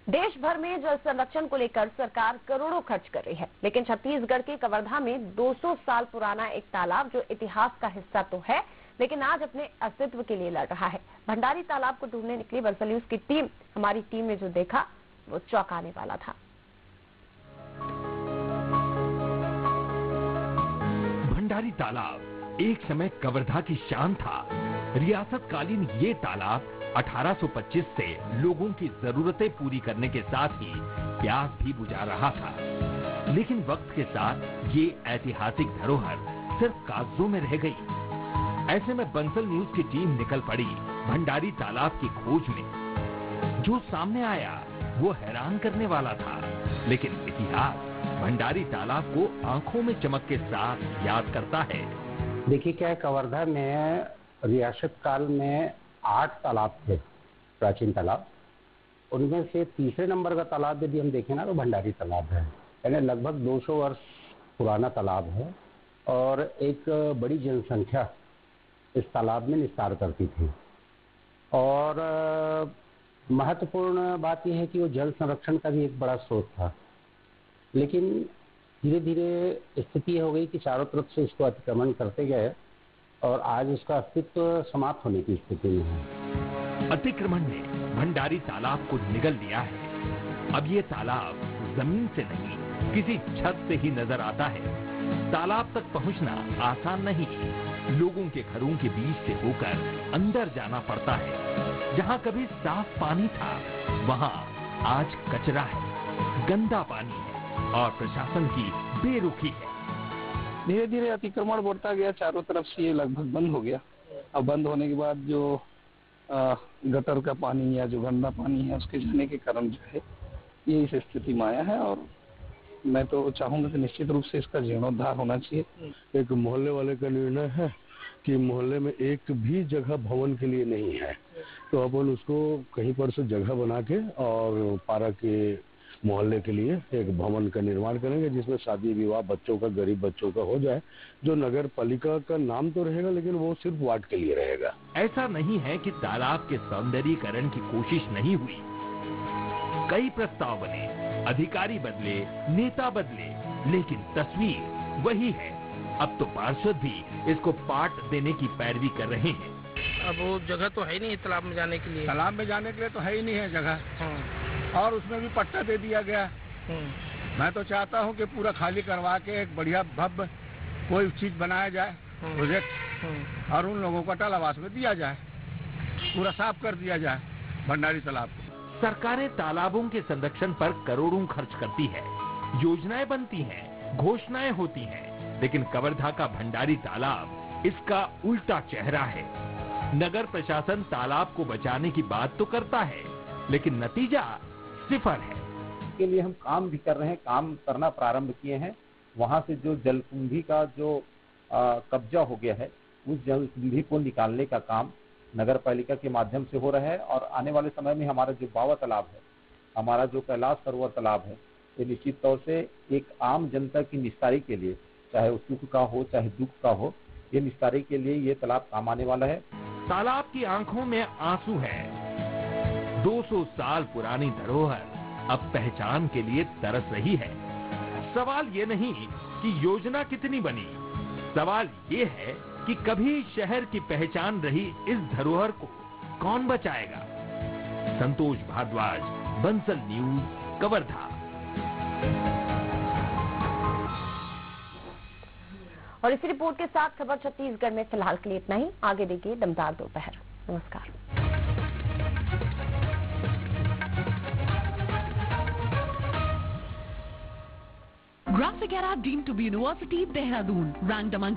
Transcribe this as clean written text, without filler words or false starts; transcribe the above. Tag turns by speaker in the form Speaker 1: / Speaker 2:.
Speaker 1: देश भर में जल संरक्षण को लेकर सरकार करोड़ों खर्च कर रही है, लेकिन छत्तीसगढ़ के कवर्धा में 200 साल पुराना एक तालाब जो इतिहास का हिस्सा तो है, लेकिन आज अपने अस्तित्व के लिए लड़ रहा है। भंडारी तालाब को ढूंढने निकली बंसल न्यूज की टीम, हमारी टीम ने जो देखा वो चौंकाने वाला था।
Speaker 2: भंडारी तालाब एक समय कवर्धा की शान था। रियासत कालीन ये तालाब 1825 से लोगों की जरूरतें पूरी करने के साथ ही प्यास भी बुझा रहा था, लेकिन वक्त के साथ ये ऐतिहासिक धरोहर सिर्फ कागजों में रह गई। ऐसे में बंसल न्यूज की टीम निकल पड़ी भंडारी तालाब की खोज में। जो सामने आया वो हैरान करने वाला था, लेकिन इतिहास भंडारी तालाब को आंखों में चमक के साथ याद करता है।
Speaker 3: देखिए क्या है, कवर्धा में रियासत काल में 8 तालाब थे, प्राचीन तालाब। उनमें से तीसरे नंबर का तालाब यदि हम देखें ना तो भंडारी तालाब है, यानी लगभग 200 वर्ष पुराना तालाब है और एक बड़ी जनसंख्या इस तालाब में निस्तार करती थी। और महत्वपूर्ण बात यह है कि वो जल संरक्षण का भी एक बड़ा स्रोत था, लेकिन धीरे धीरे स्थिति हो गई कि चारों तरफ से इसको अतिक्रमण करते गए और आज उसका अस्तित्व समाप्त होने की स्थिति में है।
Speaker 2: अतिक्रमण ने भंडारी तालाब को निगल लिया है। अब ये तालाब जमीन से नहीं, किसी छत से ही नजर आता है। तालाब तक पहुंचना आसान नहीं, लोगों के घरों के बीच से होकर अंदर जाना पड़ता है। जहां कभी साफ पानी था, वहां आज कचरा है, गंदा पानी है और प्रशासन की बेरुखी है।
Speaker 4: धीरे धीरे अतिक्रमण बढ़ता गया, चारों तरफ से ये लगभग बंद हो गया। अब बंद होने के बाद जो गटर का पानी या जो गंदा पानी है उसके जाने के कारण जो है ये इस स्थिति में आया है। और मैं तो चाहूंगा कि निश्चित रूप से इसका जीर्णोद्धार होना चाहिए।
Speaker 5: एक मोहल्ले वाले का निर्णय है कि मोहल्ले में एक भी जगह भवन के लिए नहीं है, तो अपन उसको कहीं पर से जगह बना के और पारा के मोहल्ले के लिए एक भवन का निर्माण करेंगे, जिसमें शादी विवाह बच्चों का, गरीब बच्चों का हो जाए। जो नगर पालिका का नाम तो रहेगा, लेकिन वो सिर्फ वार्ड के लिए रहेगा।
Speaker 2: ऐसा नहीं है कि तालाब के सौंदर्यीकरण की कोशिश नहीं हुई। कई प्रस्ताव बने, अधिकारी बदले, नेता बदले, लेकिन तस्वीर वही है। अब तो पार्षद भी इसको पाट देने की पैरवी कर रहे हैं।
Speaker 6: अब वो जगह तो है नहीं तालाब में जाने के लिए।
Speaker 7: तालाब में जाने के लिए तो है ही नहीं है जगह। और उसमें भी पट्टा दे दिया गया। मैं तो चाहता हूं कि पूरा खाली करवा के एक बढ़िया भव्य कोई चीज बनाया जाए, प्रोजेक्ट, और उन लोगों को अटल आवास में दिया जाए, पूरा साफ कर दिया जाए भंडारी तालाब को।
Speaker 2: सरकारें तालाबों के संरक्षण पर करोड़ों खर्च करती है, योजनाएं बनती हैं, घोषणाएं होती हैं, लेकिन कवर्धा का भंडारी तालाब इसका उल्टा चेहरा है। नगर प्रशासन तालाब को बचाने की बात तो करता है, लेकिन नतीजा सिफर है।
Speaker 8: के लिए हम काम भी कर रहे हैं, काम करना प्रारंभ किए हैं। वहां से जो जलकुंभी का जो कब्जा हो गया है, उस जलकुंभी को निकालने का काम नगर पालिका के माध्यम से हो रहा है। और आने वाले समय में हमारा जो बावा तालाब है, हमारा जो कैलाश सरोवर तालाब है, ये निश्चित तौर से एक आम जनता की निस्तारी के लिए, चाहे वो सुख का हो चाहे दुख का हो, ये निस्तारी के लिए ये तालाब काम आने वाला है।
Speaker 2: तालाब की आंखों में आंसू है। 200 साल पुरानी धरोहर अब पहचान के लिए तरस रही है। सवाल ये नहीं कि योजना कितनी बनी, सवाल ये है कि कभी शहर की पहचान रही इस धरोहर को कौन बचाएगा। संतोष भारद्वाज, बंसल न्यूज, कवर्धा।
Speaker 1: और इसी रिपोर्ट के साथ खबर छत्तीसगढ़ में फिलहाल के लिए इतना ही। आगे देखिए दमदार दोपहर। नमस्कार।
Speaker 9: Graphic Era deemed to be University, Dehradun, ranked among